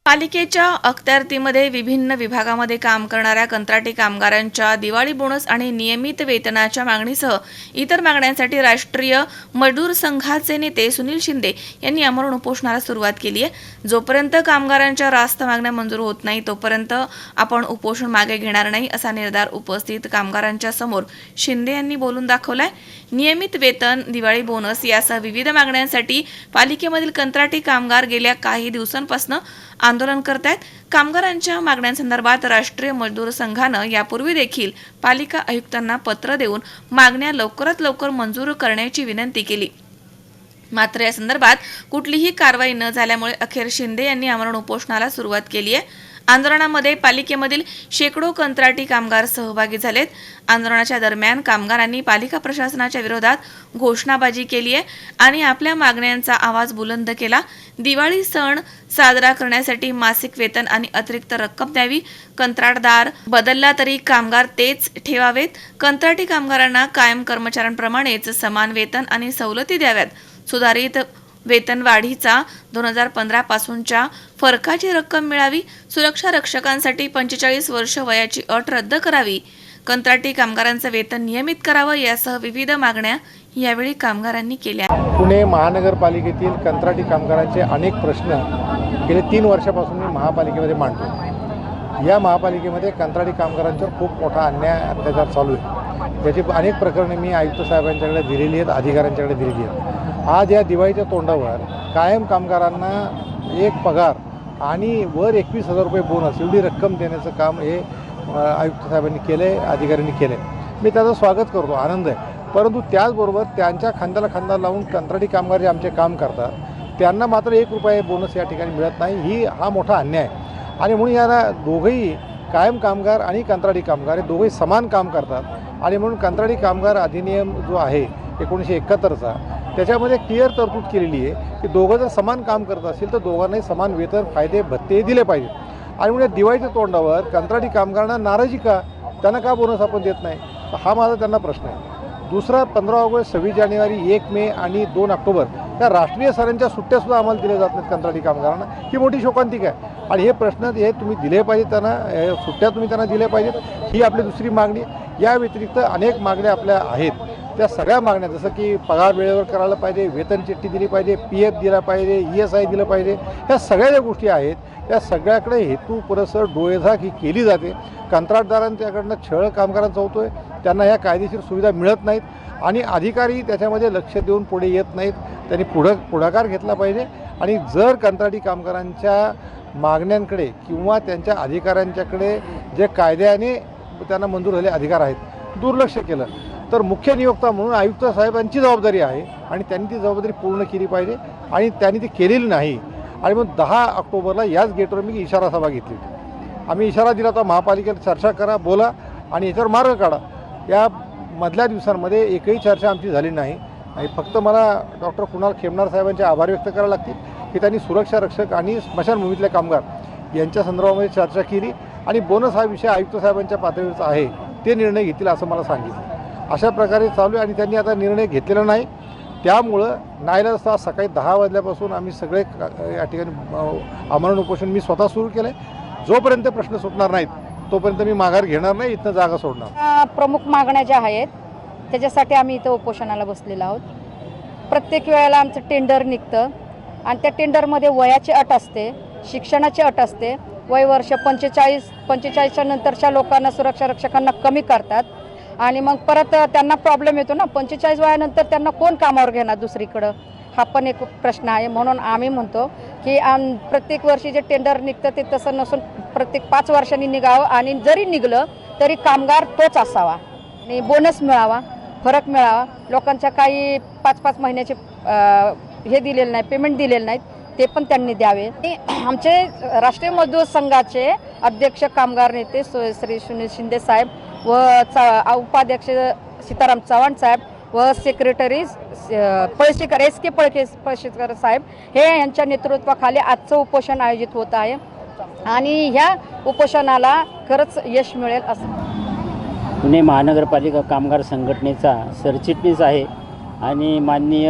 पालिकेच्या अखत्यारीमध्ये विभिन्न विभागामध्ये काम करणाऱ्या कंत्राटी कामगारांच्या दिवाळी बोनस आणि नियमित वेतनाच्या मागणीसह इतर मागण्यांसाठी राष्ट्रीय मजदूर संघाचे नेते सुनील शिंदे यांनी आमरण उपोषणाला सुरुवात केली आहे। जोपर्यंत कामगारांच्या रास्त मागण्या मंजूर होत नाही तोपर्यंत आपण उपोषण मागे घेणार नाही असा निर्धार उपस्थित कामगारांच्या समोर शिंदे यांनी बोलून दाखवलाय। नियमित वेतन, दिवाळी बोनस यासह विविध मागण्यांसाठी पालिकेमधील कंत्राटी कामगार गेल्या काही दिवसांपासून आंदोलन करतायत। कामगारांच्या मागण्यांसंदर्भात राष्ट्रीय मजदूर संघानं यापूर्वी देखील पालिका आयुक्तांना पत्र देऊन मागण्या लवकरात लवकर मंजूर करण्याची विनंती केली, मात्र या संदर्भात कुठलीही कारवाई न झाल्यामुळे अखेर शिंदे यांनी आमरण उपोषणाला सुरुवात केली आहे। आंदोलनामध्ये पालिकेमधील शेकडो कंत्राटी कामगार सहभागी झालेत। आंदोलनाच्या दरम्यान कामगारांनी पालिका प्रशासनाच्या विरोधात घोषणाबाजी केली आहे आणि आपल्या मागण्यांचा आवाज बुलंद केला। दिवाळी सण साजरा करण्यासाठी मासिक वेतन आणि अतिरिक्त रक्कम द्यावी, कंत्राटदार बदलला तरी कामगार तेच ठेवावेत, कंत्राटी कामगारांना कायम कर्मचाऱ्यांप्रमाणेच समान वेतन आणि सवलती द्याव्यात, सुधारित वेतन वाढीचा 2015 पासूनच्या फरकाची रक्कम मिळावी, सुरक्षा रक्षकांसाठी 45 वर्ष वयाची अट रद्द करावी, कंत्राटी कामगारांचं वेतन नियमित करावं यासह विविध मागण्या यावेळी कामगारांनी केल्या। पुणे महानगरपालिकेतील कंत्राटी कामगारांचे अनेक प्रश्न गेले 3 वर्षापासून मी महापालिकेमध्ये मांडतो। या महापालिकेमध्ये कंत्राटी कामगारांच्यावर खूप मोठा अन्याय अत्याचार चालू आहे। त्याची अनेक प्रकरणे मी आयुक्त साहेबांच्याकडे दिलेली आहेत, अधिकाऱ्यांच्याकडे दिलेली आहेत। आज या दिवाळीच्या तोंडावर कायम कामगारांना एक पगार आणि वर 21,000 रुपये बोनस एवढी रक्कम देण्याचं काम हे आयुक्त साहेबांनी केलं आहे, अधिकाऱ्यांनी केलं आहे। मी त्याचं स्वागत करतो, आनंद आहे। परंतु त्याचबरोबर त्यांच्या खांद्याला खांदा लावून कंत्राटी कामगार जे आमचे काम करतात त्यांना मात्र 1 रुपया बोनस या ठिकाणी मिळत नाही, हा मोठा अन्याय आहे। आणि म्हणून याला दोघंही कायम कामगार आणि कंत्राटी कामगार हे दोघंही समान काम करतात आणि म्हणून कंत्राटी कामगार अधिनियम जो आहे 1971चा त्याच्यामध्ये क्लिअर तरतूद केलेली आहे की दोघं जर समान काम करत असतील तर दोघांनाही समान वेतन, फायदे, भत्ते दिले पाहिजे। आणि म्हणजे दिवाळीच्या तोंडावर कंत्राटी कामगारांना नाराजी का, त्यांना का बोनस आपण देत नाही, हा माझा त्यांना प्रश्न आहे। दुसरा 15 ऑगस्ट, 26 जानेवारी, 1 मे आणि 2 ऑक्टोबर या राष्ट्रीय सणांच्या सुट्ट्यासुद्धा आम्हाला दिल्या जात नाहीत कंत्राटी कामगारांना, ही मोठी शोकांतिका आहे। आणि हे प्रश्न हे तुम्ही दिले पाहिजेत, त्यांना सुट्ट्या तुम्ही त्यांना दिल्या पाहिजेत, ही आपली दुसरी मागणी। या व्यतिरिक्त अनेक मागण्या आपल्या आहेत, त्या सगळ्या मागण्या जसं की पगार वेळेवर करायला पाहिजे, वेतन चिठ्ठी दिली पाहिजे, PF दिला पाहिजे, ESI दिलं पाहिजे, ह्या सगळ्या ज्या गोष्टी आहेत त्या सगळ्याकडे हेतुपुरस्सर डोळेझाक ही केली जाते। कंत्राटदारांच्याकडनं छळ कामगारांचा होतो आहे, त्यांना ह्या कायदेशीर सुविधा मिळत नाहीत आणि अधिकारी त्याच्यामध्ये लक्ष देऊन पुढे येत नाहीत। त्यांनी पुढाकार घेतला पाहिजे आणि जर कंत्राटी कामगारांच्या मागण्यांकडे किंवा त्यांच्या अधिकाऱ्यांच्याकडे जे कायद्याने त्यांना मंजूर झालेले अधिकार आहेत दुर्लक्ष केलं तर मुख्य नियोक्ता म्हणून आयुक्त साहेबांची जबाबदारी आहे आणि त्यांनी ती जबाबदारी पूर्ण केली पाहिजे आणि त्यांनी ती केलेली नाही। आणि मग 10 ऑक्टोबरला याच गेटवर मी इशारा सभा घेतली होती। आम्ही इशारा दिला होता महापालिकेला चर्चा करा, बोला आणि याच्यावर मार्ग काढा। या मधल्या दिवसांमध्ये एकही चर्चा आमची झाली नाही आणि फक्त मला डॉक्टर कुणाल खेमनार साहेबांचे आभार व्यक्त करावे लागतील की त्यांनी सुरक्षा रक्षक आणि स्मशानभूमीतले कामगार यांच्या संदर्भामध्ये चर्चा केली आणि बोनस हा विषय आयुक्त साहेबांच्या पातळीवरचा आहे, ते निर्णय घेतील असं मला सांगितलं। अशा प्रकारे चालू आहे आणि त्यांनी आता निर्णय घेतलेला नाही। त्यामुळं नाईलाजास्तव सकाळी 10 वाजल्यापासून आम्ही सगळे या ठिकाणी आमरण उपोषण मी स्वतः सुरू केलं आहे। जोपर्यंत प्रश्न सुटणार नाहीत तोपर्यंत मी माघार घेणार नाही, इथनं जागा सोडणार। प्रमुख मागण्या ज्या आहेत त्याच्यासाठी आम्ही इथं उपोषणाला बसलेलो आहोत। प्रत्येक वेळेला आमचं टेंडर निघतं आणि त्या टेंडरमध्ये वयाची अट असते, शिक्षणाची अट असते। वय वर्ष 45च्या नंतरच्या लोकांना, सुरक्षा रक्षकांना कमी करतात आणि मग परत त्यांना प्रॉब्लेम येतो ना, 45 वयानंतर त्यांना कोण कामावर घेणार दुसरीकडं, हा पण एक प्रश्न आहे। म्हणून आम्ही म्हणतो की प्रत्येक वर्षी जे टेंडर निघतं ते तसं नसून प्रत्येक 5 वर्षांनी निघावं आणि जरी निघलं तरी कामगार तोच असावा आणि बोनस मिळावा, फरक मिळावा। लोकांच्या काही 5-5 महिन्याचे हे दिलेले नाही, पेमेंट दिलेले नाहीत, ते पण त्यांनी द्यावे। आमचे राष्ट्रीय मजदूर संघाचे अध्यक्ष कामगार नेते श्री सुनील शिंदे साहेब व उपाध्यक्ष सीताराम चव्हाण साहेब व सेक्रेटरी पळशीकर SK पळशीकर साहेब हे यांच्या नेतृत्वाखाली आजचं उपोषण आयोजित होत आहे आणि ह्या उपोषणाला खरंच यश मिळेल असं पुणे महानगरपालिका कामगार संघटनेचा सरचिटणीस आहे आणि माननीय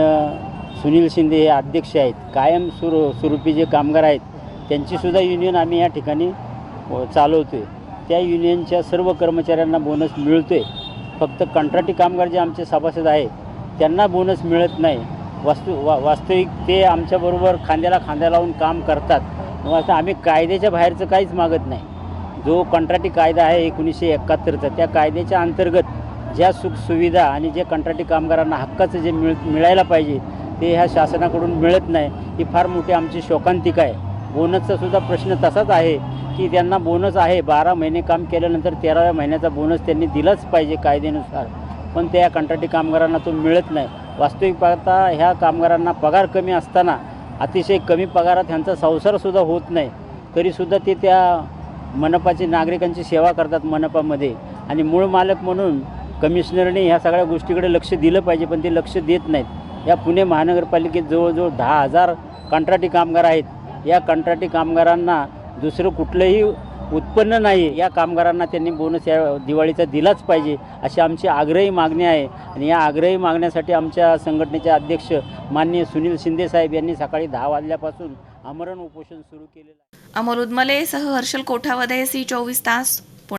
सुनील शिंदे हे अध्यक्ष आहेत। कायम स्वरूपी जे कामगार आहेत त्यांचीसुद्धा युनियन आम्ही या ठिकाणी चालवतो आहे. त्या युनियनच्या सर्व कर्मचाऱ्यांना बोनस मिळतो आहे. फक्त कंत्राटी कामगार जे आमचे सभासद आहे त्यांना बोनस मिळत नाही. वास्तविक ते आमच्याबरोबर खांद्याला खांद्या लावून काम करतात. मग आम्ही कायद्याच्या बाहेरचं काहीच मागत नाही. जो कंत्राटी कायदा आहे 1971चा, त्या कायद्याच्या अंतर्गत ज्या सुखसुविधा आणि जे कंत्राटी कामगारांना हक्काचं जे मिळायला पाहिजे ते ह्या शासनाकडून मिळत नाही. ही फार मोठी आमची शोकांतिका आहे. बोनसचा सुद्धा प्रश्न तसाच आहे की त्यांना बोनस आहे, 12 महिने काम केल्यानंतर 13व्या महिन्याचा बोनस त्यांनी दिलाच पाहिजे कायद्यानुसार, पण त्या कंत्राटी कामगारांना तो मिळत नाही. वास्तविक पाहता ह्या कामगारांना पगार कमी असताना अतिशय कमी पगारात ह्यांचा संसारसुद्धा होत नाही, तरीसुद्धा ते त्या मनपाची नागरिकांची सेवा करतात मनपामध्ये. आणि मूळ मालक म्हणून कमिशनरने ह्या सगळ्या गोष्टीकडे लक्ष दिलं पाहिजे, पण ते लक्ष देत नाहीत. या पुणे महानगरपालिकेत जवळजवळ 10,000 कंत्राटी कामगार आहेत. या कंत्राटी कामगारांना दुसरं कुठलंही उत्पन्न नाही. या कामगारांना त्यांनी बोनस या दिवाळीचा दिलाच पाहिजे अशी आमची आग्रही मागणी आहे. आणि या आग्रही मागण्यासाठी आमच्या संघटनेचे अध्यक्ष माननीय सुनील शिंदे साहेब यांनी सकाळी 10 वाजल्यापासून आमरण उपोषण सुरू केलेलं आहे. अमोल उदमले सह हर्षल कोठावदे, C24 तास.